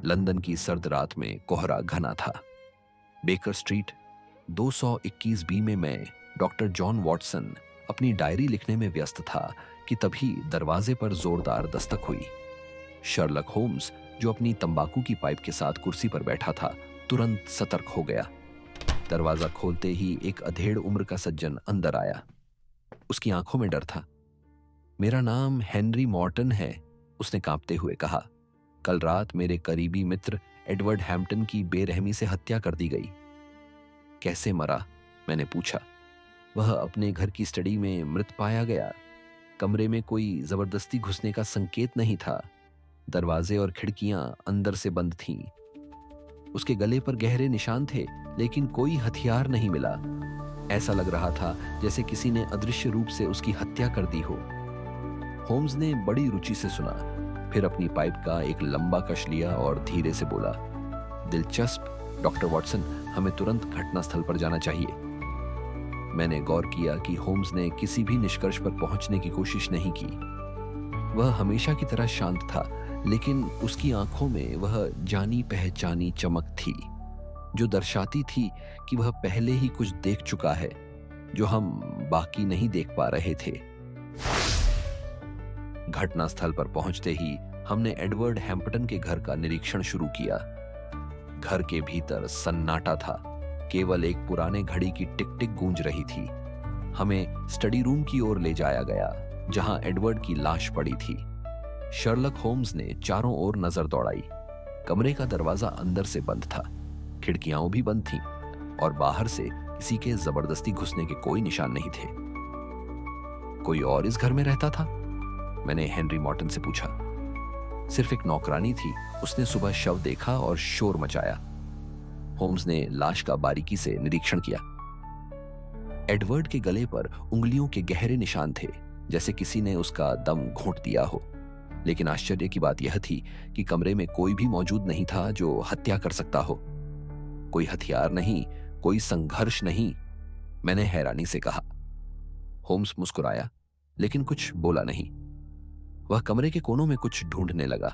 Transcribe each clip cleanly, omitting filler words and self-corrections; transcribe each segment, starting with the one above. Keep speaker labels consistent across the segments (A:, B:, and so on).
A: London की सर्द रात में कोहरा घना था। बेकर स्ट्रीट 221 बी में मैं डॉक्टर जॉन वॉटसन अपनी डायरी लिखने में व्यस्त था कि तभी दरवाजे पर जोरदार दस्तक हुई। शर्लक होम्स, जो अपनी तंबाकू की पाइप के साथ कुर्सी पर बैठा था, तुरंत सतर्क हो गया। दरवाजा खोलते ही एक अधेड़ उम्र का सज्जन अंदर आया। उसकी आंखों में डर था। मेरा नाम हेनरी मॉर्टन है, उसने कांपते हुए कहा। कल रात मेरे करीबी मित्र एडवर्ड हैम्पटन की बेरहमी से हत्या कर दी गई। कैसे मरा? मैंने पूछा। वह अपने घर की स्टडी में मृत पाया गया। कमरे में कोई जबरदस्ती घुसने का संकेत नहीं था। दरवाजे और खिड़कियां अंदर से बंद थीं। उसके गले पर गहरे निशान थे, लेकिन कोई हथियार नहीं मिला। ऐसा लग रहा था जैसे किसी ने अदृश्य रूप से उसकी हत्या कर दी हो। होम्स ने बड़ी रुचि से सुना, फिर अपनी पाइप का एक लंबा कश लिया और धीरे से बोला, दिलचस्प। डॉक्टर वॉटसन, हमें तुरंत घटनास्थल पर जाना चाहिए। मैंने गौर किया कि होम्स ने किसी भी निष्कर्ष पर पहुंचने की कोशिश नहीं की। वह हमेशा की तरह शांत था, लेकिन उसकी आंखों में वह जानी पहचानी चमक थी, जो दर्शाती थी कि वह पहले ही कुछ देख चुका है जो हम बाकी नहीं देख पा रहे थे। घटनास्थल पर पहुंचते ही हमने एडवर्ड हैम्पटन के घर का निरीक्षण शुरू किया। घर के भीतर सन्नाटा था। केवल एक पुराने घड़ी की टिक टिक गूंज रही थी। हमें स्टडी रूम की ओर ले जाया गया, जहां एडवर्ड की लाश पड़ी थी। शर्लक होम्स ने चारों ओर नजर दौड़ाई। कमरे का दरवाजा अंदर से बंद था, खिड़कियां भी बंद थीं, और बाहर से किसी के जबरदस्ती घुसने के कोई निशान नहीं थे। कोई और इस घर में रहता था? मैंने हेनरी मॉर्टन से पूछा। सिर्फ एक नौकरानी थी। उसने सुबह शव देखा और शोर मचाया। होम्स ने लाश का बारीकी से निरीक्षण किया। एडवर्ड के गले पर उंगलियों के गहरे निशान थे, जैसे किसी ने उसका दम घोंट दिया हो। लेकिन आश्चर्य की बात यह थी कि कमरे में कोई भी मौजूद नहीं था जो हत्या कर सकता हो। कोई हथियार नहीं, कोई संघर्ष नहीं, मैंने हैरानी से कहा। होम्स मुस्कुराया, लेकिन कुछ बोला नहीं। वह कमरे के कोनों में कुछ ढूंढने लगा।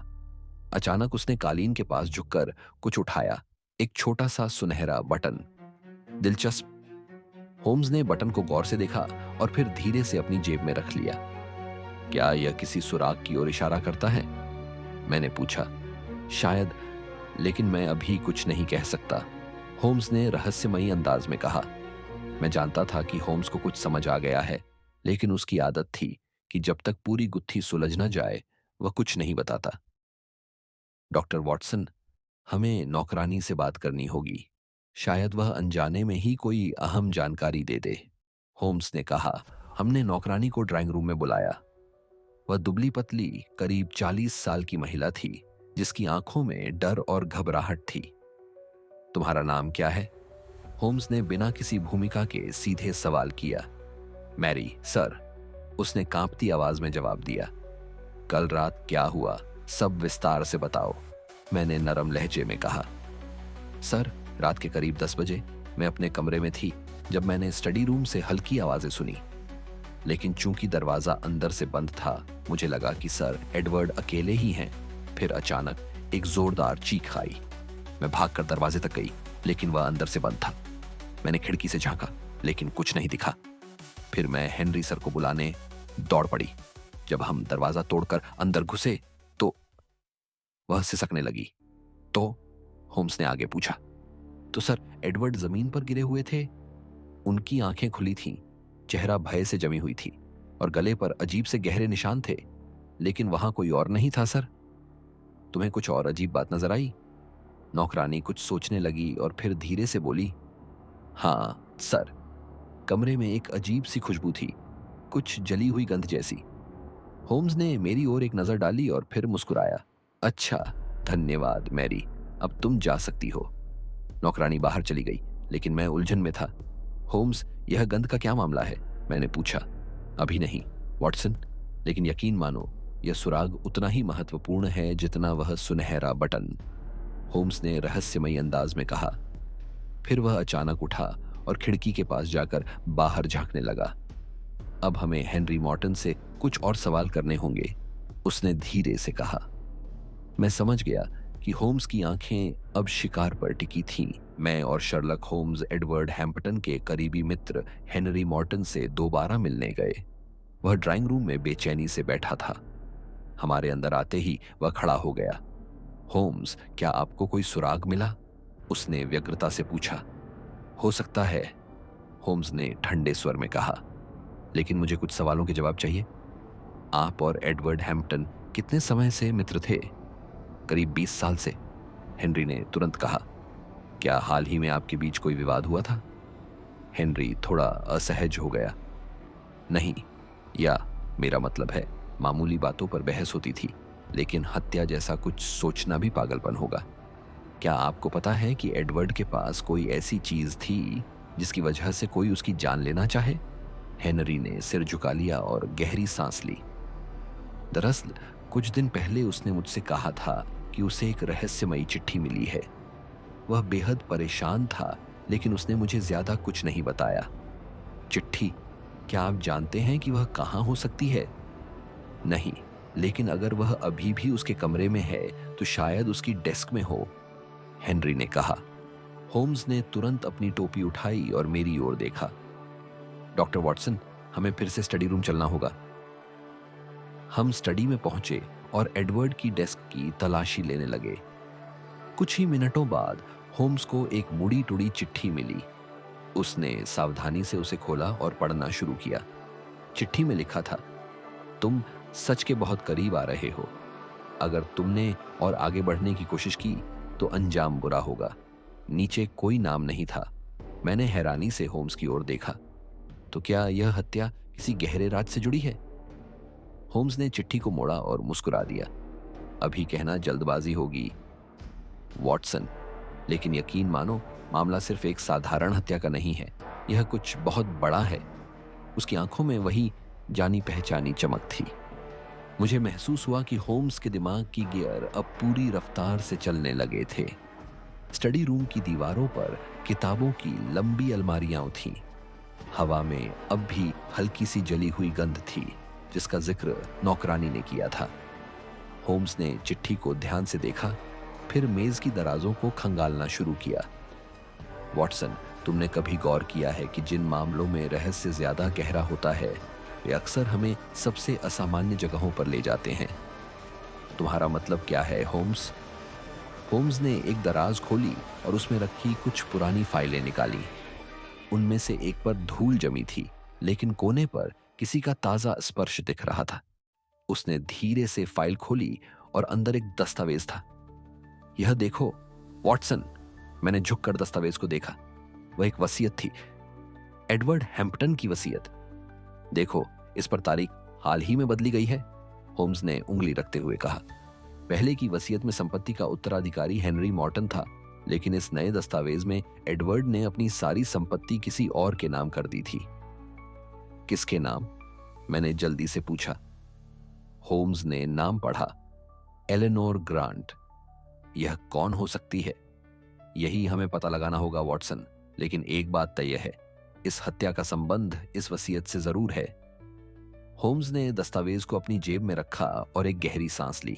A: अचानक उसने कालीन के पास झुककर कुछ उठाया, एक छोटा सा सुनहरा बटन। दिलचस्प। होम्स ने बटन को गौर से देखा और फिर धीरे से अपनी जेब में रख लिया। क्या यह किसी सुराग की ओर इशारा करता है? मैंने पूछा। शायद, लेकिन मैं अभी कुछ नहीं कह सकता, होम्स ने रहस्यमयी अंदाज में कहा। मैं जानता था कि होम्स को कुछ समझ आ गया है, लेकिन उसकी आदत थी कि जब तक पूरी गुत्थी सुलझ न जाए वह कुछ नहीं बताता। डॉक्टर वॉटसन, हमें नौकरानी से बात करनी होगी। शायद वह अनजाने में ही कोई अहम जानकारी दे दे। होम्स ने कहा। हमने नौकरानी को ड्राइंग रूम में बुलाया। वह दुबली पतली, करीब 40 साल की महिला थी, जिसकी आंखों में डर और घबराहट थी। तुम्हारा नाम क्या है? होम्स ने बिना किसी भूमिका के सीधे सवाल किया। मैरी, सर, उसने कांपती आवाज में जवाब दिया। कल रात क्या हुआ, सब विस्तार से बताओ, मैंने नरम लहजे में कहा। सर, रात के करीब 10 बजे मैं अपने कमरे में थी जब मैंने स्टडी रूम से हल्की आवाजें सुनी। लेकिन चूंकि दरवाजा अंदर से बंद था, मुझे लगा कि सर एडवर्ड अकेले ही हैं। फिर अचानक एक जोरदार चीख आई। मैं भागकर दरवाजे तक गई, लेकिन वह अंदर से बंद था। मैंने खिड़की से झांका, लेकिन कुछ नहीं दिखा। फिर मैं हेनरी सर को बुलाने दौड़ पड़ी। जब हम दरवाजा तोड़कर अंदर घुसे तो वह सिसकने लगी। तो होम्स ने आगे पूछा। तो सर, एडवर्ड जमीन पर गिरे हुए थे। उनकी आंखें खुली थीं, चेहरा भय से जमी हुई थी और गले पर अजीब से गहरे निशान थे, लेकिन वहां कोई और नहीं था। सर, तुम्हें कुछ और अजीब बात नजर आई? नौकरानी कुछ सोचने लगी और फिर धीरे से बोली, हाँ सर, कमरे में एक अजीब सी खुशबू थी, कुछ जली हुई गंध जैसी। होम्स ने मेरी ओर एक नजर डाली और फिर मुस्कुराया। अच्छा, धन्यवाद मैरी, अब तुम जा सकती हो। नौकरानी बाहर चली गई, लेकिन मैं उलझन में था। होम्स, यह गंध का क्या मामला है? मैंने पूछा। अभी नहीं वॉटसन, लेकिन यकीन मानो, यह सुराग उतना ही महत्वपूर्ण है जितना वह सुनहरा बटन, होम्स ने रहस्यमयी अंदाज में कहा। फिर वह अचानक उठा और खिड़की के पास जाकर बाहर झांकने लगा। अब हमें हेनरी मॉर्टन से कुछ और सवाल करने होंगे, उसने धीरे से कहा। मैं समझ गया कि होम्स की आंखें अब शिकार पर टिकी थीं। मैं और शर्लक होम्स एडवर्ड हैम्पटन के करीबी मित्र हेनरी मॉर्टन से दोबारा मिलने गए। वह ड्राइंग रूम में बेचैनी से बैठा था। हमारे अंदर आते ही वह खड़ा हो गया। होम्स, क्या आपको कोई सुराग मिला? उसने व्यग्रता से पूछा। हो सकता है, होम्स ने ठंडे स्वर में कहा, लेकिन मुझे कुछ सवालों के जवाब चाहिए। आप और एडवर्ड हैम्पटन कितने समय से मित्र थे? करीब 20 साल से, हेनरी ने तुरंत कहा। क्या हाल ही में आपके बीच कोई विवाद हुआ था? हेनरी थोड़ा असहज हो गया। नहीं, या मेरा मतलब है, मामूली बातों पर बहस होती थी, लेकिन हत्या जैसा कुछ सोचना भी पागलपन होगा। क्या आपको पता है कि एडवर्ड के पास कोई ऐसी चीज थी जिसकी वजह से कोई उसकी जान लेना चाहे? हेनरी ने सिर झुका लिया और गहरी सांस ली। दरअसल कुछ दिन पहले उसने मुझसे कहा था कि उसे एक रहस्यमयी चिट्ठी मिली है। वह बेहद परेशान था, लेकिन उसने मुझे ज्यादा कुछ नहीं बताया। चिट्ठी? क्या आप जानते हैं कि वह कहाँ हो सकती है? नहीं, लेकिन अगर वह अभी भी उसके कमरे में है तो शायद उसकी डेस्क में हो, हेनरी ने कहा। होम्स ने तुरंत अपनी टोपी उठाई और मेरी ओर देखा। डॉक्टर वॉटसन, हमें फिर से स्टडी रूम चलना होगा। हम स्टडी में पहुंचे और एडवर्ड की डेस्क की तलाशी लेने लगे। कुछ ही मिनटों बाद होम्स को एक मुड़ी टुड़ी चिट्ठी मिली। उसने सावधानी से उसे खोला और पढ़ना शुरू किया। चिट्ठी में लिखा था, तुम सच के बहुत करीब आ रहे हो। अगर तुमने और आगे बढ़ने की कोशिश की तो अंजाम बुरा होगा। नीचे कोई नाम नहीं था। मैंने हैरानी से होम्स की ओर देखा। तो क्या यह हत्या किसी गहरे राज से जुड़ी है? होम्स ने चिट्ठी को मोड़ा और मुस्कुरा दिया। अभी कहना जल्दबाजी होगी, वॉटसन, लेकिन यकीन मानो, मामला सिर्फ एक साधारण हत्या का नहीं है। यह कुछ बहुत बड़ा है। उसकी आंखों में वही जानी पहचानी चमक थी। मुझे महसूस हुआ कि होम्स के दिमाग की गियर अब पूरी रफ्तार से चलने लगे थे। स्टडी रूम की दीवारों पर किताबों की लंबी अलमारियां थीं। हवा में अब भी हल्की सी जली हुई गंध थी, जिसका जिक्र नौकरानी ने किया था। होम्स ने चिट्ठी को ध्यान से देखा, फिर मेज की दराजों को खंगालना शुरू किया। वॉटसन, तुमने कभी गौर किया है कि जिन मामलों में रहस्य ज्यादा गहरा होता है, वे अक्सर हमें सबसे असामान्य जगहों पर ले जाते हैं? तुम्हारा मतलब क्या है, होम्स? होम्स ने एक दराज खोली और उसमें रखी कुछ पुरानी फाइलें निकाली। उनमें से एक पर धूल जमी थी, लेकिन कोने पर किसी का ताजा स्पर्श दिख रहा था। उसने धीरे से फाइल खोली और अंदर एक दस्तावेज था। यह देखो, वॉटसन। मैंने झुककर दस्तावेज को देखा। वह एक वसीयत थी, एडवर्ड हैम्पटन की वसीयत। देखो, इस पर तारीख हाल ही में बदली गई है, होम्स ने उंगली रखते हुए कहा। पहले की वसीयत में संपत्ति का उत्तराधिकारी हेनरी मॉर्टन था, लेकिन इस नए दस्तावेज में एडवर्ड ने अपनी सारी संपत्ति किसी और के नाम कर दी थी। किसके नाम? मैंने जल्दी से पूछा। होम्स ने नाम पढ़ा, एलेनोर ग्रांट। यह कौन हो सकती है? यही हमें पता लगाना होगा, वॉटसन। लेकिन एक बात तय है, इस हत्या का संबंध इस वसीयत से जरूर है। होम्स ने दस्तावेज को अपनी जेब में रखा और एक गहरी सांस ली।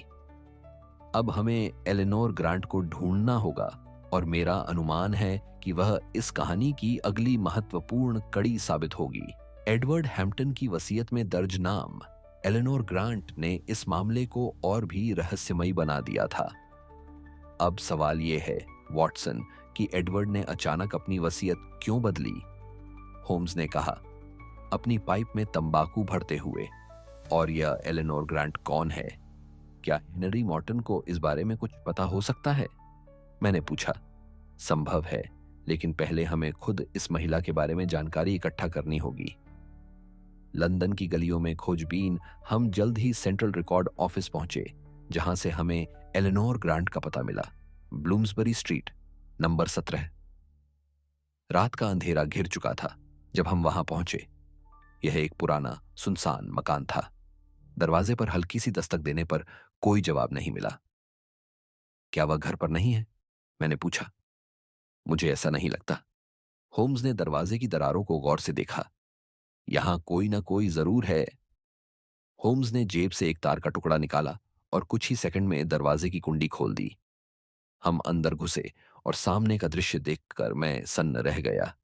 A: अब हमें एलेनोर ग्रांट को ढूंढना होगा, और मेरा अनुमान है कि वह इस कहानी की अगली महत्वपूर्ण कड़ी साबित होगी। एडवर्ड हैम्पटन की वसीयत में दर्ज नाम एलेनोर ग्रांट ने इस मामले को और भी रहस्यमयी बना दिया था। अब सवाल यह है, वॉटसन, कि एडवर्ड ने अचानक अपनी वसीयत क्यों बदली? होम्स ने कहा, अपनी पाइप में तंबाकू भरते हुए। और यह एलेनोर ग्रांट कौन है? क्या हेनरी मॉर्टन को इस बारे में कुछ पता हो सकता है? मैंने पूछा। संभव है, लेकिन पहले हमें खुद इस महिला के बारे में जानकारी इकट्ठा करनी होगी। लंदन की गलियों में खोजबीन हम जल्द ही सेंट्रल रिकॉर्ड ऑफिस पहुंचे, जहां से हमें एलेनोर ग्रांट का पता मिला। Bloomsbury street, number 17। रात का अंधेरा घिर चुका था जब हम वहां पहुंचे। यह एक पुराना सुनसान मकान था। दरवाजे पर हल्की सी दस्तक देने पर कोई जवाब नहीं मिला। क्या वह घर पर नहीं है? मैंने पूछा। मुझे ऐसा नहीं लगता। होम्स ने दरवाजे की दरारों को गौर से देखा। यहां कोई ना कोई जरूर है। होम्स ने जेब से एक तार का टुकड़ा निकाला और कुछ ही सेकंड में दरवाजे की कुंडी खोल दी। हम अंदर घुसे और सामने का दृश्य देखकर मैं सन्न रह गया।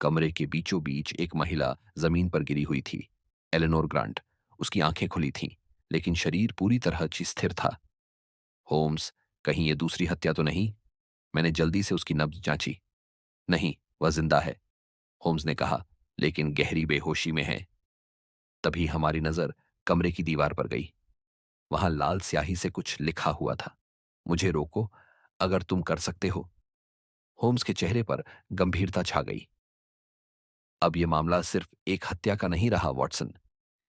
A: कमरे के बीचों बीच एक महिला जमीन पर गिरी हुई थी, एलेनोर ग्रांट। उसकी आंखें खुली थीं, लेकिन शरीर पूरी तरह स्थिर था। होम्स, कहीं ये दूसरी हत्या तो नहीं? मैंने जल्दी से उसकी नब्ज जांची। नहीं, वह जिंदा है, होम्स ने कहा, लेकिन गहरी बेहोशी में है। तभी हमारी नजर कमरे की दीवार पर गई। वहां लाल स्याही से कुछ लिखा हुआ था। मुझे रोको, अगर तुम कर सकते हो। होम्स के चेहरे पर गंभीरता छा गई। अब यह मामला सिर्फ एक हत्या का नहीं रहा, वॉटसन।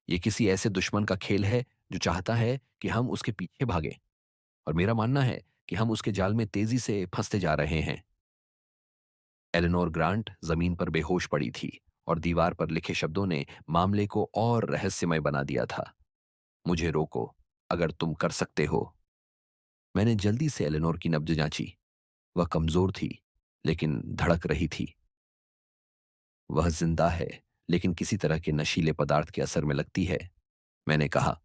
A: ये किसी ऐसे दुश्मन का खेल है जो चाहता है कि हम उसके पीछे भागें। और मेरा मानना है कि हम उसके जाल में तेजी से फंसते जा रहे हैं। एलेनोर ग्रांट जमीन पर बेहोश पड़ी थी और दीवार पर लिखे शब्दों ने मामले को और रहस्यमय बना दिया था। मुझे रोको, अगर तुम कर सकते हो। मैंने जल्दी से एलेनोर की नब्ज जांची। वह कमजोर थी, लेकिन धड़क रही थी। वह जिंदा है, लेकिन किसी तरह के नशीले पदार्थ के असर में लगती है, मैंने कहा।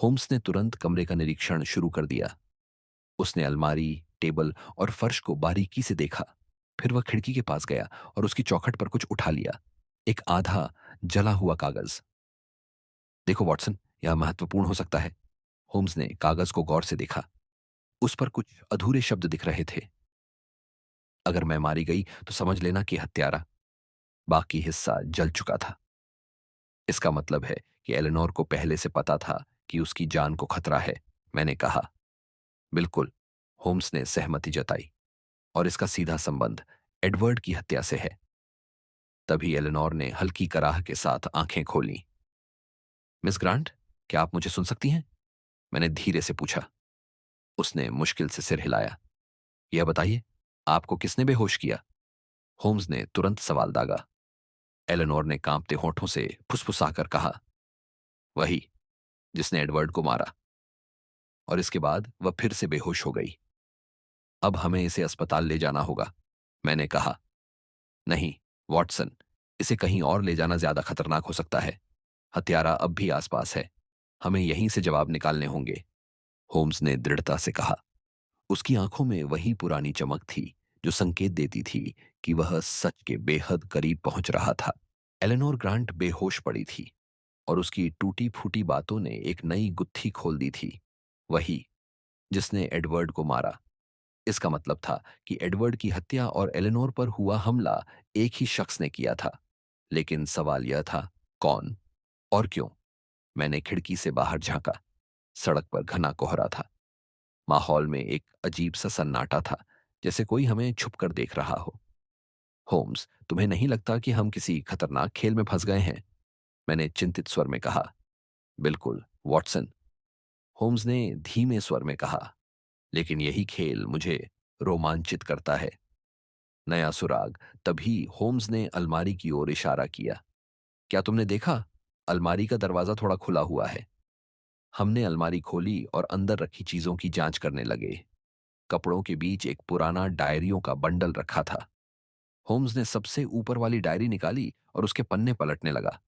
A: होम्स ने तुरंत कमरे का निरीक्षण शुरू कर दिया। उसने अलमारी, टेबल और फर्श को बारीकी से देखा। फिर वह खिड़की के पास गया और उसकी चौखट पर कुछ उठा लिया। एक आधा जला हुआ कागज। देखो वॉटसन, यह महत्वपूर्ण हो सकता है। होम्स ने कागज को गौर से देखा। उस पर कुछ अधूरे शब्द दिख रहे थे। अगर मैं मारी गई तो समझ लेना कि हत्यारा। बाकी हिस्सा जल चुका था। इसका मतलब है कि एलेनोर को पहले से पता था कि उसकी जान को खतरा है, मैंने कहा। बिल्कुल, होम्स ने सहमति जताई। और इसका सीधा संबंध एडवर्ड की हत्या से है। तभी एलेनोर ने हल्की कराह के साथ आंखें खोलीं। मिस ग्रांट, क्या आप मुझे सुन सकती हैं? मैंने धीरे से पूछा। उसने मुश्किल से सिर हिलाया। यह बताइए, आपको किसने बेहोश किया? होम्स ने तुरंत सवाल दागा। एलेनोर ने कांपते होठों से फुसफुसाकर कहा, वही जिसने एडवर्ड को मारा। और इसके बाद वह फिर से बेहोश हो गई। अब हमें इसे अस्पताल ले जाना होगा, मैंने कहा। नहीं, वॉटसन, इसे कहीं और ले जाना ज्यादा खतरनाक हो सकता है। हत्यारा अब भी आसपास है। हमें यहीं से जवाब निकालने होंगे, होम्स ने दृढ़ता से कहा। उसकी आंखों में वही पुरानी चमक थी जो संकेत देती थी कि वह सच के बेहद करीब पहुंच रहा था। एलेनोर ग्रांट बेहोश पड़ी थी और उसकी टूटी फूटी बातों ने एक नई गुत्थी खोल दी थी। वही जिसने एडवर्ड को मारा। इसका मतलब था कि एडवर्ड की हत्या और एलेनोर पर हुआ हमला एक ही शख्स ने किया था। लेकिन सवाल यह था, कौन और क्यों? मैंने खिड़की से बाहर झांका। सड़क पर घना कोहरा था। माहौल में एक अजीब सा सन्नाटा था, जैसे कोई हमें छुपकर देख रहा हो। होम्स, तुम्हें नहीं लगता कि हम किसी खतरनाक खेल में फंस गए हैं? मैंने चिंतित स्वर में कहा। बिल्कुल, वॉटसन, होम्स ने धीमे स्वर में कहा। लेकिन यही खेल मुझे रोमांचित करता है। नया सुराग। तभी होम्स ने अलमारी की ओर इशारा किया। क्या तुमने देखा? अलमारी का दरवाजा थोड़ा खुला हुआ है। हमने अलमारी खोली और अंदर रखी चीजों की जांच करने लगे। कपड़ों के बीच एक पुराना डायरियों का बंडल रखा था। होम्स ने सबसे ऊपर वाली डायरी निकाली और उसके पन्ने पलटने लगा।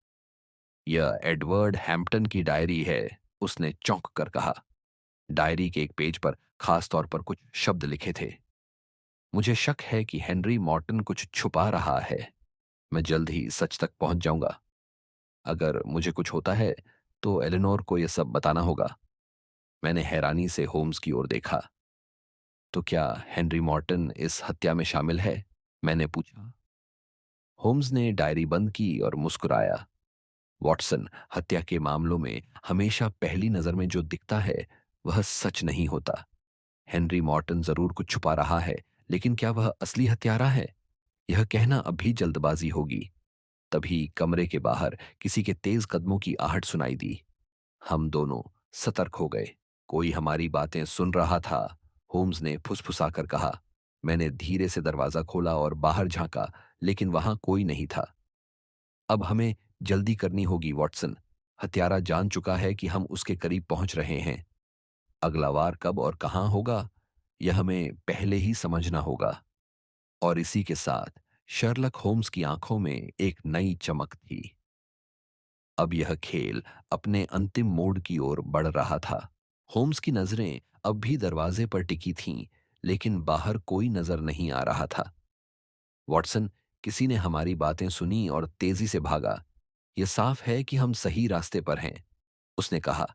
A: यह एडवर्ड हैम्पटन की डायरी है, उसने चौंक कर कहा। डायरी के एक पेज पर खास तौर पर कुछ शब्द लिखे थे। मुझे शक है कि हेनरी मॉर्टन कुछ छुपा रहा है। मैं जल्द ही सच तक पहुंच जाऊंगा। अगर मुझे कुछ होता है तो एलेनोर को यह सब बताना होगा। मैंने हैरानी से होम्स की ओर देखा। तो क्या हेनरी मॉर्टन इस हत्या में शामिल है? मैंने पूछा। होम्स ने डायरी बंद की और मुस्कुराया। वॉटसन, हत्या के मामलों में हमेशा पहली नजर में जो दिखता है वह सच नहीं होता। हेनरी मॉर्टन जरूर कुछ छुपा रहा है, लेकिन क्या वह असली हत्यारा है? यह कहना अभी जल्दबाजी होगी। तभी कमरे के बाहर किसी के तेज कदमों की आहट सुनाई दी। हम दोनों सतर्क हो गए। कोई हमारी बातें सुन रहा था, होम्स ने फुसफुसाकर कहा। मैंने धीरे से दरवाजा खोला और बाहर झांका, लेकिन वहां कोई नहीं था। अब हमें जल्दी करनी होगी, वॉटसन। हत्यारा जान चुका है कि हम उसके करीब पहुंच रहे हैं। अगला वार कब और कहां होगा, यह हमें पहले ही समझना होगा। और इसी के साथ शर्लक होम्स की आंखों में एक नई चमक थी। अब यह खेल अपने अंतिम मोड़ की ओर बढ़ रहा था। होम्स की नजरें अब भी दरवाजे पर टिकी थीं, लेकिन बाहर कोई नजर नहीं आ रहा था। वॉटसन, किसी ने हमारी बातें सुनी और तेजी से भागा। यह साफ है कि हम सही रास्ते पर हैं, उसने कहा।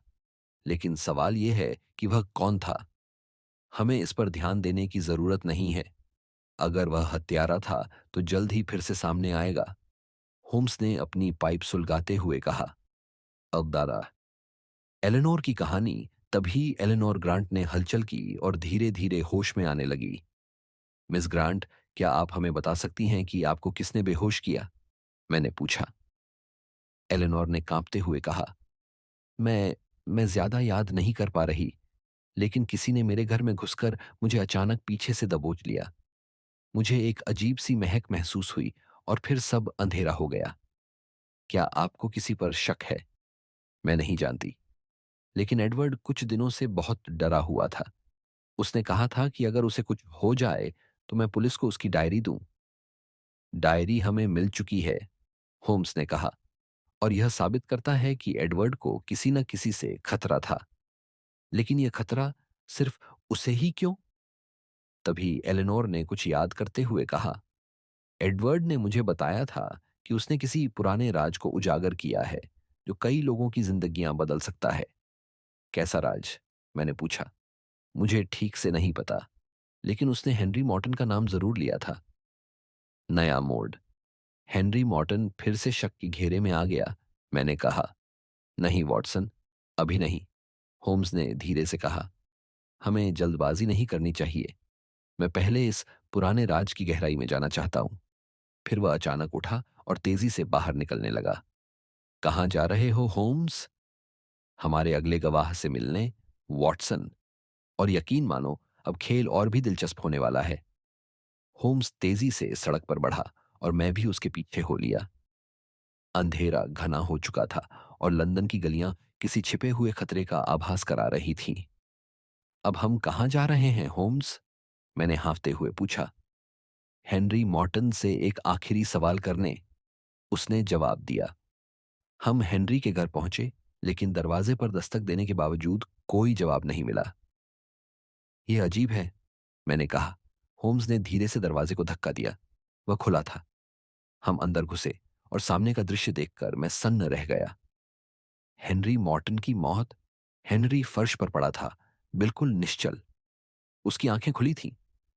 A: लेकिन सवाल यह है कि वह कौन था। हमें इस पर ध्यान देने की जरूरत नहीं है। अगर वह हत्यारा था तो जल्द ही फिर से सामने आएगा। होम्स ने अपनी पाइप सुलगाते हुए कहा। अब दादा, एलेनोर की कहानी। तभी एलेनोर ग्रांट ने हलचल की और धीरे धीरे होश में आने लगी। मिस ग्रांट, क्या आप हमें बता सकती हैं कि आपको किसने बेहोश किया? मैंने पूछा। एलेनोर ने कांपते हुए कहा, मैं ज्यादा याद नहीं कर पा रही, लेकिन किसी ने मेरे घर में घुसकर मुझे अचानक पीछे से दबोच लिया। मुझे एक अजीब सी महक महसूस हुई और फिर सब अंधेरा हो गया। क्या आपको किसी पर शक है? मैं नहीं जानती, लेकिन एडवर्ड कुछ दिनों से बहुत डरा हुआ था। उसने कहा था कि अगर उसे कुछ हो जाए तो मैं पुलिस को उसकी डायरी दूं। डायरी हमें मिल चुकी है, होम्स ने कहा, और यह साबित करता है कि एडवर्ड को किसी न किसी से खतरा था। लेकिन यह खतरा सिर्फ उसे ही क्यों? तभी एलेनोर ने कुछ याद करते हुए कहा, एडवर्ड ने मुझे बताया था कि उसने किसी पुराने राज को उजागर किया है जो कई लोगों की जिंदगियां बदल सकता है। कैसा राज? मैंने पूछा। मुझे ठीक से नहीं पता, लेकिन उसने हेनरी मॉर्टन का नाम जरूर लिया था। नया मोड़। हेनरी मॉर्टन फिर से शक की घेरे में आ गया। मैंने कहा, नहीं वॉटसन, अभी नहीं। होम्स ने धीरे से कहा, हमें जल्दबाजी नहीं करनी चाहिए। मैं पहले इस पुराने राज की गहराई में जाना चाहता हूं। फिर वह अचानक उठा और तेजी से बाहर निकलने लगा। कहाँ जा रहे हो होम्स? हमारे अगले गवाह से मिलने, वॉटसन। और यकीन मानो, अब खेल और भी दिलचस्प होने वाला है। होम्स तेजी से सड़क पर बढ़ा और मैं भी उसके पीछे हो लिया। अंधेरा घना हो चुका था और लंदन की गलियां किसी छिपे हुए खतरे का आभास करा रही थीं। अब हम कहाँ जा रहे हैं होम्स? मैंने हाँफते हुए पूछा। हेनरी मॉर्टन से एक आखिरी सवाल करने, उसने जवाब दिया। हम हेनरी के घर पहुंचे, लेकिन दरवाजे पर दस्तक देने के बावजूद कोई जवाब नहीं मिला। यह अजीब है, मैंने कहा। होम्स ने धीरे से दरवाजे को धक्का दिया। वह खुला था। हम अंदर घुसे और सामने का दृश्य देखकर मैं सन्न रह गया। हेनरी मॉर्टन की मौत। हेनरी फर्श पर पड़ा था, बिल्कुल निश्चल। उसकी आंखें खुली थीं,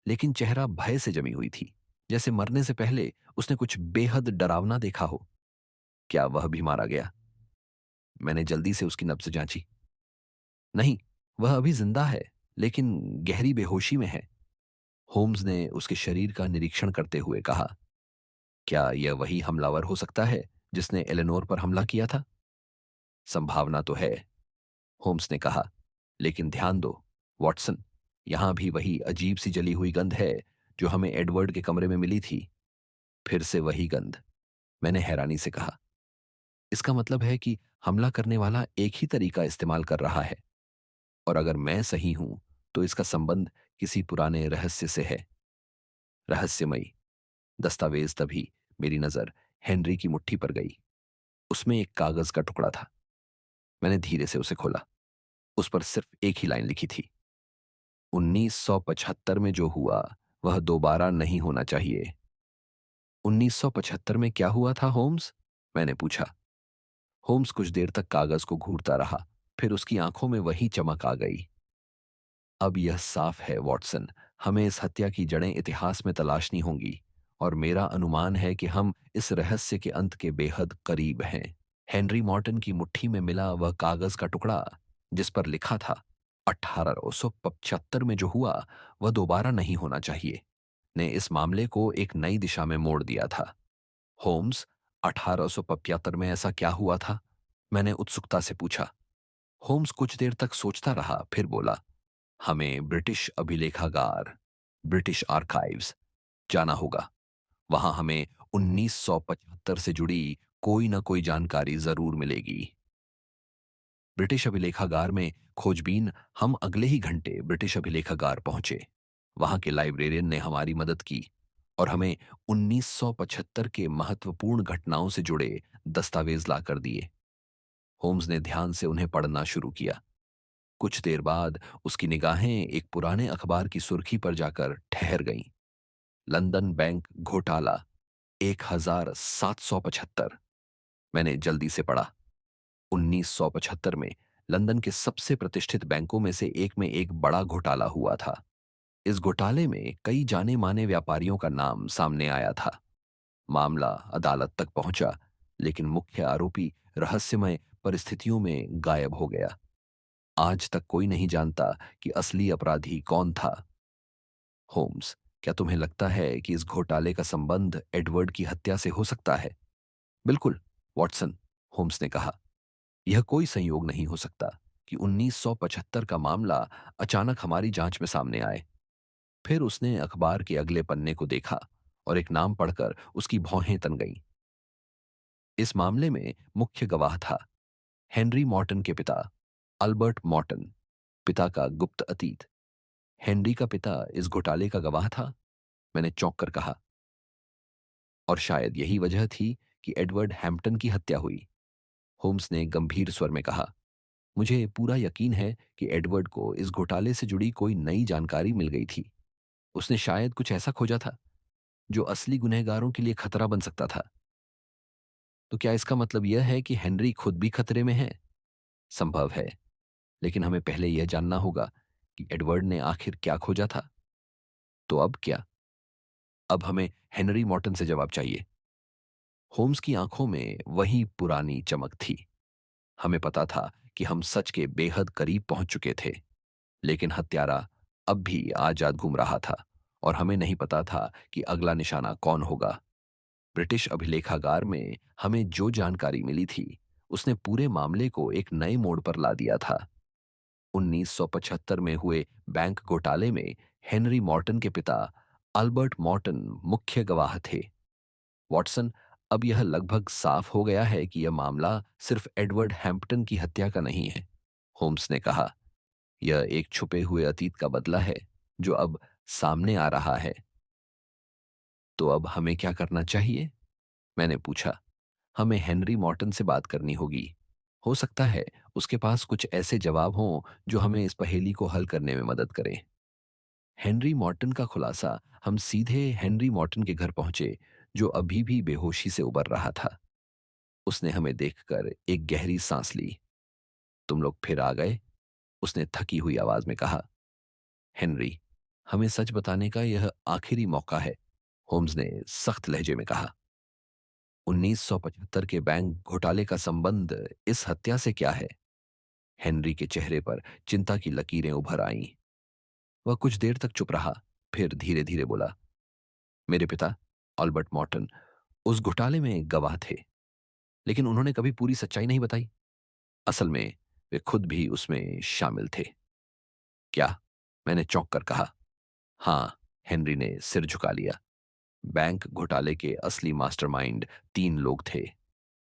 A: लेकिन चेहरा भय से जमी हुई थी, जैसे मरने से पहले उसने कुछ बेहद डरावना देखा हो। क्या वह भी मारा गया? मैंने जल्दी से उसकी नब्ज जांची। नहीं, वह अभी जिंदा है, लेकिन गहरी बेहोशी में है, होम्स ने उसके शरीर का निरीक्षण करते हुए कहा। क्या यह वही हमलावर हो सकता है जिसने एलेनोर पर हमला किया था? संभावना तो है, होम्स ने कहा, लेकिन ध्यान दो वॉटसन, यहां भी वही अजीब सी जली हुई गंध है जो हमें एडवर्ड के कमरे में मिली थी। फिर से वही गंध, मैंने हैरानी से कहा। इसका मतलब है कि हमला करने वाला एक ही तरीका इस्तेमाल कर रहा है, और अगर मैं सही हूं तो इसका संबंध किसी पुराने रहस्य से है। रहस्यमयी दस्तावेज। तभी मेरी नजर हेनरी की मुट्ठी पर गई। उसमें एक कागज का टुकड़ा था। मैंने धीरे से उसे खोला। उस पर सिर्फ एक ही लाइन लिखी थी, 1975 में जो हुआ वह दोबारा नहीं होना चाहिए। 1975 में क्या हुआ था होम्स? मैंने पूछा। होम्स कुछ देर तक कागज को घूरता रहा, फिर उसकी आंखों में वही चमक आ गई। अब यह साफ है वॉटसन, हमें इस हत्या की जड़ें इतिहास में तलाशनी होंगी, और मेरा अनुमान है कि हम इस रहस्य के अंत के बेहद करीब हैं। हेनरी मॉर्टन की मुट्ठी में मिला वह कागज का टुकड़ा, जिस पर लिखा था 1875 में जो हुआ वह दोबारा नहीं होना चाहिए, ने इस मामले को एक नई दिशा में मोड़ दिया था। होम्स, 1875 में ऐसा क्या हुआ था? मैंने उत्सुकता से पूछा। होम्स कुछ देर तक सोचता रहा, फिर बोला, हमें ब्रिटिश अभिलेखागार, ब्रिटिश आर्काइव्स जाना होगा। वहां हमें 1975 से जुड़ी कोई ना कोई जानकारी जरूर मिलेगी। ब्रिटिश अभिलेखागार में खोजबीन। हम अगले ही घंटे ब्रिटिश अभिलेखागार पहुंचे। वहां के लाइब्रेरियन ने हमारी मदद की और हमें 1975 के महत्वपूर्ण घटनाओं से जुड़े दस्तावेज लाकर दिए। होम्स ने ध्यान से उन्हें पढ़ना शुरू किया। कुछ देर बाद उसकी निगाहें एक पुराने अखबार की सुर्खी पर जाकर ठहर गईं। लंदन बैंक घोटाला 1775। मैंने जल्दी से पढ़ा। 1975 में लंदन के सबसे प्रतिष्ठित बैंकों में से एक में एक बड़ा घोटाला हुआ था। इस घोटाले में कई जाने माने व्यापारियों का नाम सामने आया था। मामला अदालत तक पहुंचा, लेकिन मुख्य आरोपी रहस्यमय परिस्थितियों में गायब हो गया। आज तक कोई नहीं जानता कि असली अपराधी कौन था। होम्स, क्या तुम्हें लगता है कि इस घोटाले का संबंध एडवर्ड की हत्या से हो सकता है? बिल्कुल, वॉटसन, होम्स ने कहा। यह कोई संयोग नहीं हो सकता कि 1975 का मामला अचानक हमारी जांच में सामने आए। फिर उसने अखबार के अगले पन्ने को देखा और एक नाम पढ़कर उसकी भौहें तन गईं। इस मामले में मुख्य गवाह था हेनरी मॉर्टन के पिता, अल्बर्ट मॉर्टन। पिता का गुप्त अतीत। हेनरी का पिता इस घोटाले का गवाह था? मैंने चौंक कर कहा। और शायद यही वजह थी कि एडवर्ड हैम्पटन की हत्या हुई। होम्स ने गंभीर स्वर में कहा। मुझे पूरा यकीन है कि एडवर्ड को इस घोटाले से जुड़ी कोई नई जानकारी मिल गई थी। उसने शायद कुछ ऐसा खोजा था जो असली गुनहगारों के लिए खतरा बन सकता था। तो क्या इसका मतलब यह है कि हेनरी खुद भी खतरे में है? संभव है, लेकिन हमें पहले यह जानना होगा कि एडवर्ड ने आखिर क्या खोजा था। तो अब क्या? अब हमें हेनरी मॉर्टन से जवाब चाहिए। होम्स की आंखों में वही पुरानी चमक थी। हमें पता था कि हम सच के बेहद करीब पहुंच चुके थे, लेकिन हत्यारा अब भी आजाद घूम रहा था और हमें नहीं पता था कि अगला निशाना कौन होगा। ब्रिटिश अभिलेखागार में हमें जो जानकारी मिली थी, उसने पूरे मामले को एक नए मोड़ पर ला दिया था। 1975 में हुए बैंक घोटाले में हेनरी मॉर्टन के पिता अल्बर्ट मॉर्टन मुख्य गवाह थे। वॉटसन, अब यह लगभग साफ हो गया है कि यह मामला सिर्फ एडवर्ड हैम्पटन की हत्या का नहीं है, होम्स ने कहा। यह एक छुपे हुए अतीत का बदला है जो अब सामने आ रहा है। तो अब हमें क्या करना चाहिए? मैंने पूछा। हमें हेनरी मॉर्टन से बात करनी होगी। हो सकता है उसके पास कुछ ऐसे जवाब हों जो हमें इस पहेली को हल करने में मदद करें। हेनरी मॉर्टन का खुलासा। हम सीधे हेनरी मॉर्टन के घर पहुंचे, जो अभी भी बेहोशी से उबर रहा था। उसने हमें देखकर एक गहरी सांस ली। तुम लोग फिर आ गए, उसने थकी हुई आवाज में कहा। हेनरी, हमें सच बताने का यह आखिरी मौका है, होम्स ने सख्त लहजे में कहा। 1975 के बैंक घोटाले का संबंध इस हत्या से क्या है? हेनरी के चेहरे पर चिंता की लकीरें उभर आईं। वह कुछ देर तक चुप रहा, फिर धीरे धीरे बोला। मेरे पिता, अल्बर्ट मॉर्टन, उस घोटाले में गवाह थे, लेकिन उन्होंने कभी पूरी सच्चाई नहीं बताई। असल में वे खुद भी उसमें शामिल थे। क्या? मैंने चौंक कर कहा। हाँ, हेनरी ने सिर झुका लिया। बैंक घोटाले के असली मास्टरमाइंड तीन लोग थे।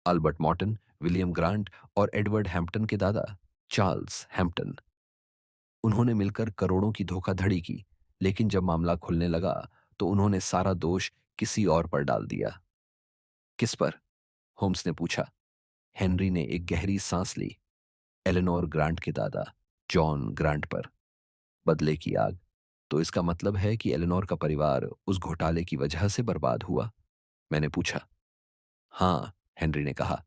A: अल्बर्ट मॉर्टन, विलियम ग्रांट और एडवर्ड हैम्पटन के दादा, चार्ल्स हैम्पटन। उन्होंने मिलकर करोड़ों की धोखाधड़ी की, लेकिन जब मामला खुलने लगा तो उन्होंने सारा दोष किसी और पर डाल दिया। किस पर? होम्स ने पूछा। हेनरी ने एक गहरी सांस ली। एलेनोर ग्रांट के दादा, जॉन ग्रांट पर। बदले की आग। तो इसका मतलब है कि एलेनोर का परिवार उस घोटाले की वजह से बर्बाद हुआ? मैंने पूछा। हाँ, हेनरी ने कहा।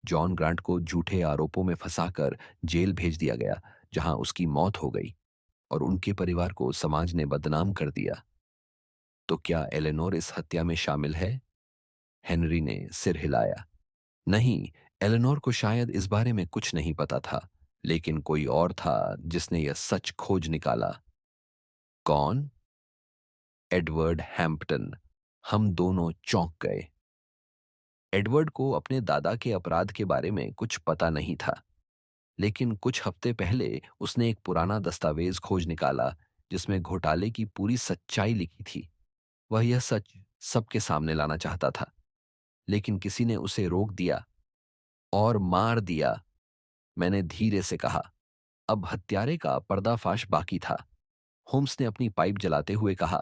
A: जॉन ग्रांट को झूठे आरोपों में फंसाकर जेल भेज दिया गया, जहां उसकी मौत हो गई, और उनके परिवार को समाज ने बदनाम कर दिया। तो क्या एलेनोर इस हत्या में शामिल है? हेनरी ने सिर हिलाया। नहीं, एलेनोर को शायद इस बारे में कुछ नहीं पता था, लेकिन कोई और था जिसने यह सच खोज निकाला। कौन? Edward Hampton. हम दोनों चौंक गए। एडवर्ड को अपने दादा के अपराध के बारे में कुछ पता नहीं था, लेकिन कुछ हफ्ते पहले उसने एक पुराना दस्तावेज खोज निकाला जिसमें घोटाले की पूरी सच्चाई लिखी थी। वह यह सच सबके सामने लाना चाहता था, लेकिन किसी ने उसे रोक दिया और मार दिया। मैंने धीरे से कहा। अब हत्यारे का पर्दाफाश बाकी था। होम्स ने अपनी पाइप जलाते हुए कहा।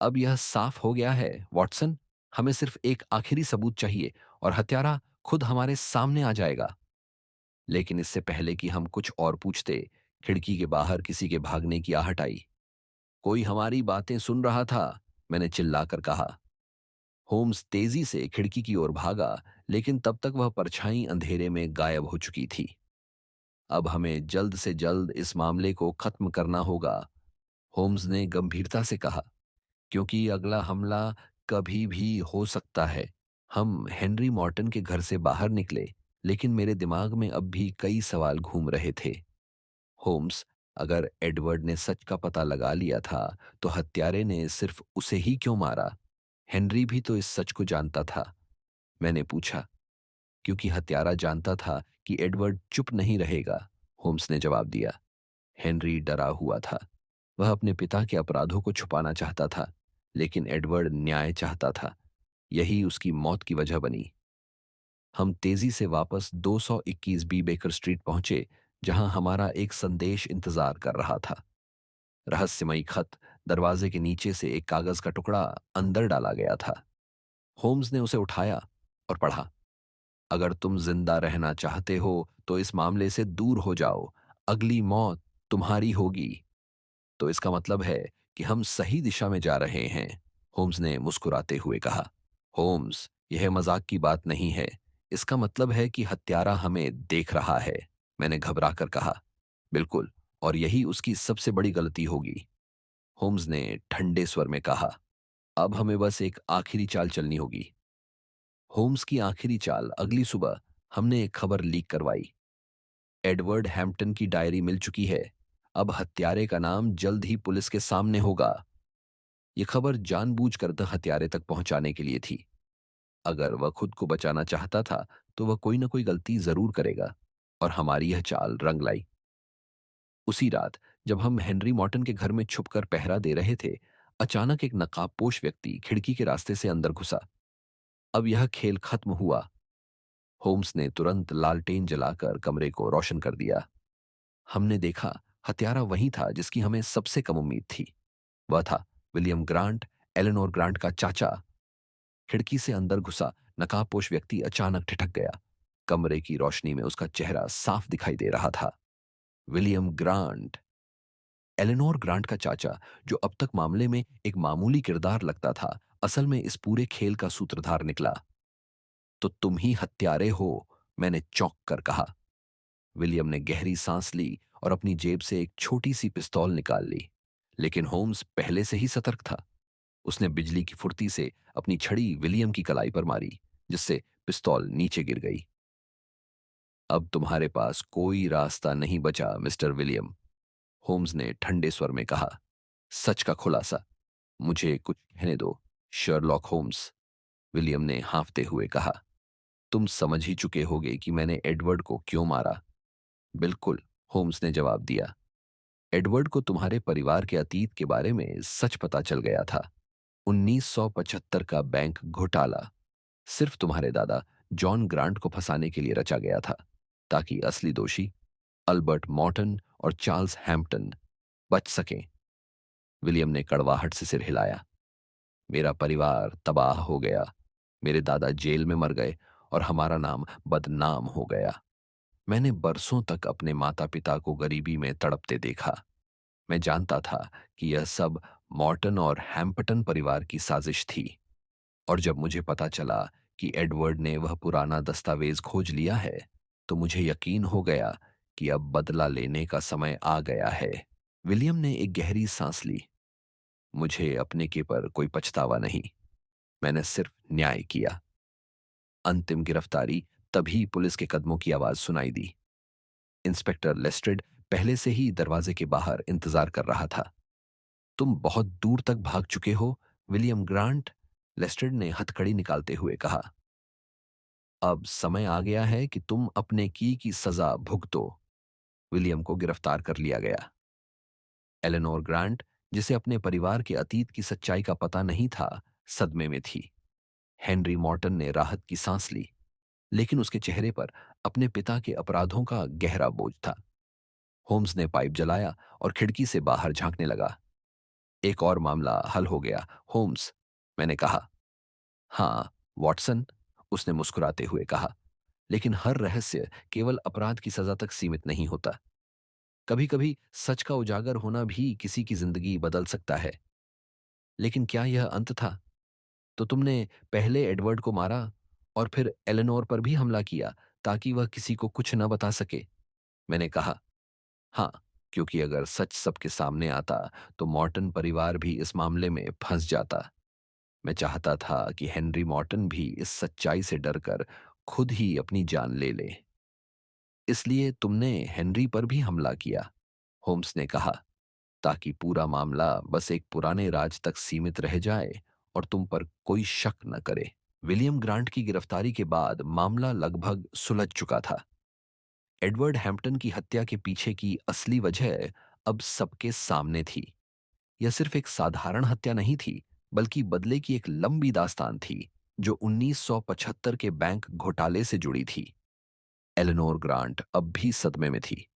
A: अब यह साफ हो गया है, वॉटसन। हमें सिर्फ एक आखिरी सबूत चाहिए और हत्यारा खुद हमारे सामने आ जाएगा। लेकिन इससे पहले कि हम कुछ और पूछते, खिड़की के बाहर किसी के भागने की आहट आई। कोई हमारी बातें सुन रहा था, मैंने चिल्लाकर कहा। होम्स तेजी से खिड़की की ओर भागा, लेकिन तब तक वह परछाई अंधेरे में गायब हो चुकी थी। अब हमें जल्द से जल्द इस मामले को खत्म करना होगा, होम्स ने गंभीरता से कहा, क्योंकि अगला हमला कभी भी हो सकता है। हम हेनरी मॉर्टन के घर से बाहर निकले, लेकिन मेरे दिमाग में अब भी कई सवाल घूम रहे थे। होम्स, अगर एडवर्ड ने सच का पता लगा लिया था, तो हत्यारे ने सिर्फ उसे ही क्यों मारा? हेनरी भी तो इस सच को जानता था, मैंने पूछा। क्योंकि हत्यारा जानता था कि एडवर्ड चुप नहीं रहेगा, होम्स ने जवाब दिया। हेनरी डरा हुआ था। वह अपने पिता के अपराधों को छुपाना चाहता था, लेकिन एडवर्ड न्याय चाहता था। यही उसकी मौत की वजह बनी। हम तेजी से वापस 221 बी बेकर स्ट्रीट पहुंचे, जहां हमारा एक संदेश इंतजार कर रहा था। रहस्यमयी खत, दरवाजे के नीचे से एक कागज का टुकड़ा अंदर डाला गया था। होम्स ने उसे उठाया और पढ़ा। अगर तुम जिंदा रहना चाहते हो तो इस मामले से दूर हो जाओ। अगली मौत तुम्हारी होगी। तो इसका मतलब है कि हम सही दिशा में जा रहे हैं, होम्स ने मुस्कुराते हुए कहा। होम्स, यह मजाक की बात नहीं है। इसका मतलब है कि हत्यारा हमें देख रहा है, मैंने घबरा कर कहा। बिल्कुल, और यही उसकी सबसे बड़ी गलती होगी, होम्स ने ठंडे स्वर में कहा। अब हमें बस एक आखिरी चाल चलनी होगी। होम्स की आखिरी चाल, अगली सुबह हमने एक खबर लीक करवाई। एडवर्ड हैम्पटन की डायरी मिल चुकी है। अब हत्यारे का नाम जल्द ही पुलिस के सामने होगा। यह खबर जानबूझकर हत्यारे तक पहुंचाने के लिए थी। अगर वह खुद को बचाना चाहता था, तो वह कोई ना कोई गलती जरूर करेगा, और हमारी यह चाल रंग लाई। उसी रात, जब हम हेनरी मॉर्टन के घर में छुपकर पहरा दे रहे थे, अचानक एक नकाबपोश व्यक्ति खिड़की के रास्ते से अंदर घुसा। अब यह खेल खत्म हुआ। होम्स ने तुरंत लालटेन जलाकर कमरे को रोशन कर दिया। हमने देखा, हत्यारा वही था जिसकी हमें सबसे कम उम्मीद थी। वह था विलियम ग्रांट, एलेनोर ग्रांट का चाचा। खिड़की से अंदर घुसा नकाबपोश व्यक्ति अचानक ठिठक गया। कमरे की रोशनी में उसका चेहरा साफ दिखाई दे रहा था। विलियम ग्रांट, एलेनोर ग्रांट का चाचा, जो अब तक मामले में एक मामूली किरदार लगता था, असल में इस पूरे खेल का सूत्रधार निकला। तो तुम ही हत्यारे हो, मैंने चौंक कर कहा। विलियम ने गहरी सांस ली और अपनी जेब से एक छोटी सी पिस्तौल निकाल ली। लेकिन होम्स पहले से ही सतर्क था। उसने बिजली की फुर्ती से अपनी छड़ी विलियम की कलाई पर मारी, जिससे पिस्तौल नीचे गिर गई। अब तुम्हारे पास कोई रास्ता नहीं बचा, मिस्टर विलियम, होम्स ने ठंडे स्वर में कहा। सच का खुलासा, मुझे कुछ कहने दो, शर्लॉक होम्स, विलियम ने हाँफते हुए कहा। तुम समझ ही चुके होगे कि मैंने एडवर्ड को क्यों मारा। बिल्कुल, होम्स ने जवाब दिया। एडवर्ड को तुम्हारे परिवार के अतीत के बारे में सच पता चल गया था। 1975 का बैंक घोटाला सिर्फ तुम्हारे दादा जॉन ग्रांट को फंसाने के लिए रचा गया था, ताकि असली दोषी अल्बर्ट मॉर्टन और चार्ल्स हैम्पटन बच सकें। विलियम ने कड़वाहट से सिर हिलाया। मेरा परिवार तबाह हो गया, मेरे दादा जेल में मर गए, और हमारा नाम बदनाम हो गया। मैंने बरसों तक अपने माता पिता को गरीबी में तड़पते देखा। मैं जानता था कि यह सब मॉर्टन और हैम्पटन परिवार की साजिश थी। और जब मुझे पता चला कि एडवर्ड ने वह पुराना दस्तावेज खोज लिया है, तो मुझे यकीन हो गया कि अब बदला लेने का समय आ गया है। विलियम ने एक गहरी सांस ली। मुझे अपने के पर कोई पछतावा नहीं। मैंने सिर्फ न्याय किया। अंतिम गिरफ्तारी तभी पुलिस के कदमों की आवाज सुनाई दी। इंस्पेक्टर लेस्ट्रेड पहले से ही दरवाजे के बाहर इंतजार कर रहा था। तुम बहुत दूर तक भाग चुके हो, विलियम ग्रांट, लेस्ट्रेड ने हथकड़ी निकालते हुए कहा। अब समय आ गया है कि तुम अपने की सजा भुगतो। विलियम को गिरफ्तार कर लिया गया। एलेनोर ग्रांट, जिसे अपने परिवार के अतीत की सच्चाई का पता नहीं था, सदमे में थी। हेनरी मॉर्टन ने राहत की सांस ली, लेकिन उसके चेहरे पर अपने पिता के अपराधों का गहरा बोझ था। होम्स ने पाइप जलाया और खिड़की से बाहर झांकने लगा। एक और मामला हल हो गया, होम्स, मैंने कहा। हाँ, वॉटसन, उसने मुस्कुराते हुए कहा। लेकिन हर रहस्य केवल अपराध की सजा तक सीमित नहीं होता। कभी कभी सच का उजागर होना भी किसी की जिंदगी बदल सकता है। लेकिन क्या यह अंत था? तो तुमने पहले एडवर्ड को मारा और फिर एलेनोर पर भी हमला किया ताकि वह किसी को कुछ न बता सके। मैंने कहा, हाँ, क्योंकि अगर सच सबके सामने आता तो मॉर्टन परिवार भी इस मामले में फंस जाता। मैं चाहता था कि हेनरी मॉर्टन भी इस सच्चाई से डरकर खुद ही अपनी जान ले ले। इसलिए तुमने हेनरी पर भी हमला किया, होम्स ने कहा, ताकि पूरा मामला बस एक पुराने राज तक सीमित रह जाए और तुम पर कोई शक न करे। विलियम ग्रांट की गिरफ्तारी के बाद मामला लगभग सुलझ चुका था। एडवर्ड हैम्पटन की हत्या के पीछे की असली वजह अब सबके सामने थी। यह सिर्फ एक साधारण हत्या नहीं थी, बल्कि बदले की एक लंबी दास्तान थी जो 1975 के बैंक घोटाले से जुड़ी थी। एलेनोर ग्रांट अब भी सदमे में थी।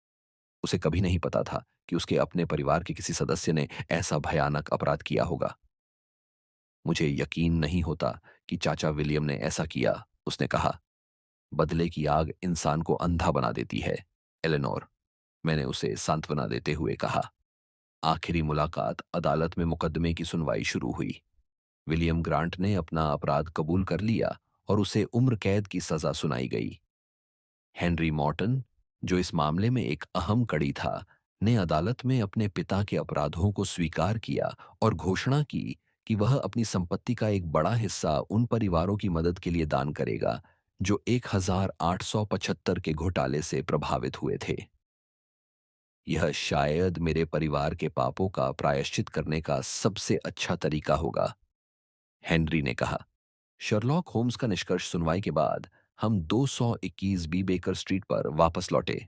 A: उसे कभी नहीं पता था कि उसके अपने परिवार के किसी सदस्य ने ऐसा भयानक अपराध किया होगा। मुझे यकीन नहीं होता कि चाचा विलियम ने ऐसा किया, उसने कहा। बदले की आग इंसान को अंधा बना देती है, एलेनोर, मैंने उसे सांत्वना देते हुए कहा। आखिरी मुलाकात अदालत में मुकदमे की सुनवाई शुरू हुई। विलियम ग्रांट ने अपना अपराध कबूल कर लिया और उसे उम्र कैद की सजा सुनाई गई। हेनरी मॉर्टन, जो इस मामले में एक अहम कड़ी था, ने अदालत में अपने पिता के अपराधों को स्वीकार किया और घोषणा की कि वह अपनी संपत्ति का एक बड़ा हिस्सा उन परिवारों की मदद के लिए दान करेगा जो 1875 के घोटाले से प्रभावित हुए थे। यह शायद मेरे परिवार के पापों का प्रायश्चित करने का सबसे अच्छा तरीका होगा, हेनरी ने कहा। शर्लॉक होम्स का निष्कर्ष सुनवाई के बाद हम 221 बी बेकर स्ट्रीट पर वापस लौटे।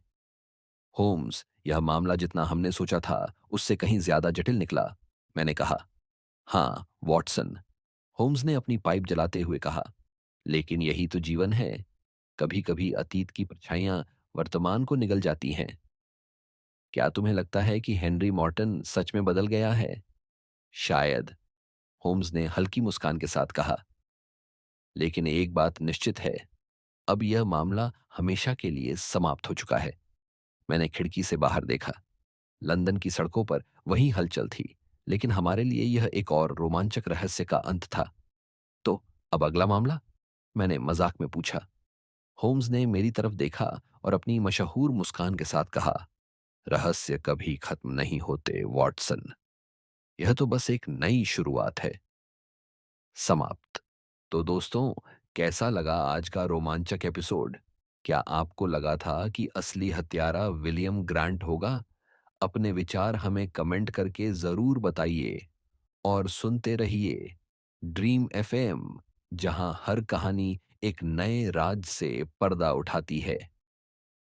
A: होम्स, यह मामला जितना हमने सोचा था उससे कहीं ज्यादा जटिल निकला, मैंने कहा। हाँ, वॉटसन, होम्स ने अपनी पाइप जलाते हुए कहा। लेकिन यही तो जीवन है। कभी कभी अतीत की परछाइयां वर्तमान को निगल जाती हैं। क्या तुम्हें लगता है कि हेनरी मॉर्टन सच में बदल गया है? शायद, होम्स ने हल्की मुस्कान के साथ कहा। लेकिन एक बात निश्चित है, अब यह मामला हमेशा के लिए समाप्त हो चुका है। मैंने खिड़की से बाहर देखा। लंदन की सड़कों पर वही हलचल थी, लेकिन हमारे लिए यह एक और रोमांचक रहस्य का अंत था। तो अब अगला मामला? मैंने मजाक में पूछा। होम्स ने मेरी तरफ देखा और अपनी मशहूर मुस्कान के साथ कहा, रहस्य कभी खत्म नहीं होते, वॉटसन। यह तो बस एक नई शुरुआत है। समाप्त। तो दोस्तों, कैसा लगा आज का रोमांचक एपिसोड? क्या आपको लगा था कि असली हत्यारा विलियम ग्रांट होगा? अपने विचार हमें कमेंट करके जरूर बताइए और सुनते रहिए ड्रीम एफएम, जहां हर कहानी एक नए राज से पर्दा उठाती है।